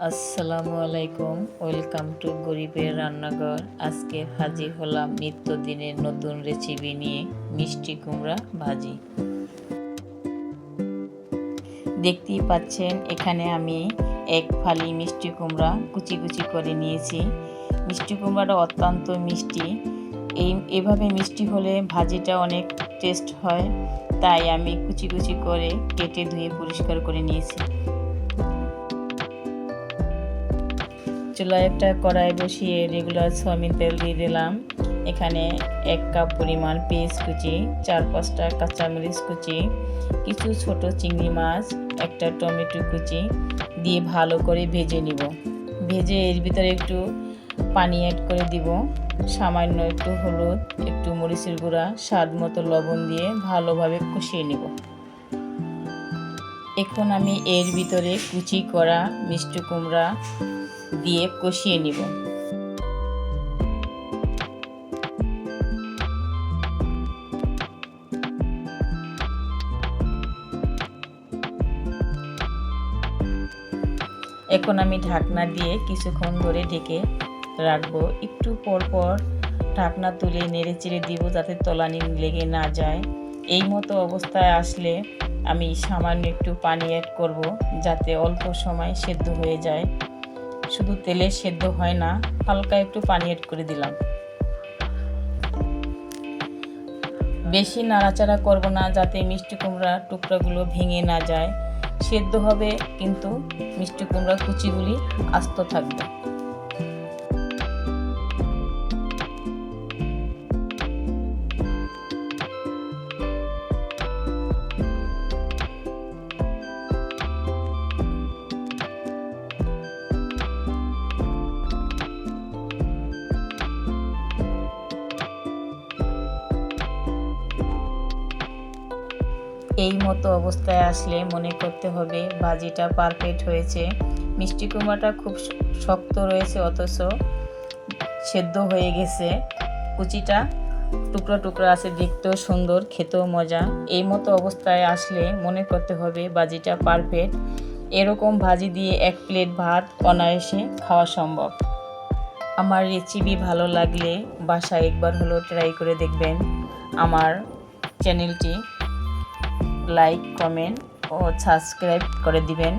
আসসালামু আলাইকুম, welcome to গরিবের রান্নাঘর। আজকে হাজির হলাম নিত্যদিনের নতুন রেসিপি নিয়ে, মিষ্টি কুমড়া ভাজি। দেখতেই পাচ্ছেন এখানে আমি এক ফালি মিষ্টি কুমড়া কুচি কুচি করে নিয়েছি। মিষ্টি কুমড়াটা অত্যন্ত মিষ্টি, এভাবে মিষ্টি হলে ভাজিটা অনেক টেস্ট হয়, তাই আমি কুচি কুচি করে কেটে ধুয়ে পরিষ্কার করে নিয়েছি। চুলায় একটা কড়াই বসিয়ে রেগুলার সয়াবিন তেল দিয়ে দিলাম। এখানে 1 কাপ পরিমাণ পেঁয়াজ কুচি, 4-5টা কাঁচামরিচ কুচি, কিছু ছোট চিংড়ি মাছ, একটা টমেটো কুচি দিয়ে ভালো করে ভেজে নিব। ভেজে এর ভিতরে একটু পানি অ্যাড করে দিব, সামান্য একটু হলুদ, একটু মরিচের গুঁড়া, স্বাদ মতো লবণ দিয়ে ভালোভাবে কষিয়ে নিব। এখন আমি এর ভিতরে কুচি করা মিষ্টি কুমড়া দিয়ে কষিয়ে নিব। এখন আমি ঢাকনা দিয়ে কিছুক্ষণ ধরে ঢেকে রাখবো। একটু পর পর ঢাকনা তুলে নেড়ে চেড়ে দিব যাতে তলানি লেগে না যায়। এই মতো অবস্থায় আসলে আমি সামান্য একটু পানি অ্যাড করব, যাতে অল্প সময় সেদ্ধ হয়ে যায়। শুধু তেলে সেদ্ধ হয় না, হালকা একটু পানি অ্যাড করে দিলাম। বেশি নাড়াচাড়া করব না, যাতে মিষ্টি কুমড়ার টুকরাগুলো ভেঙে না যায়। সেদ্ধ হবে কিন্তু মিষ্টি কুমড়ার কুচিগুলি আস্ত থাকবে। এই মতো অবস্থায় আসলে মনে করতে হবে ভাজিটা পারফেক্ট হয়েছে। মিষ্টি কুমড়াটা খুব শক্ত রয়েছে, অথচ সেদ্ধ হয়ে গেছে। কুচিটা টুকরো টুকরো আছে, দেখতেও সুন্দর, খেতেও মজা। এই মতো অবস্থায় আসলে মনে করতে হবে ভাজিটা পারফেক্ট। এরকম ভাজি দিয়ে 1 প্লেট ভাত অনায়াসে খাওয়া সম্ভব। আমার রেসিপি ভালো লাগলে বাসায় একবার হলেও ট্রাই করে দেখবেন। আমার চ্যানেলটি লাইক, কমেন্ট ও সাবস্ক্রাইব করে দিবেন।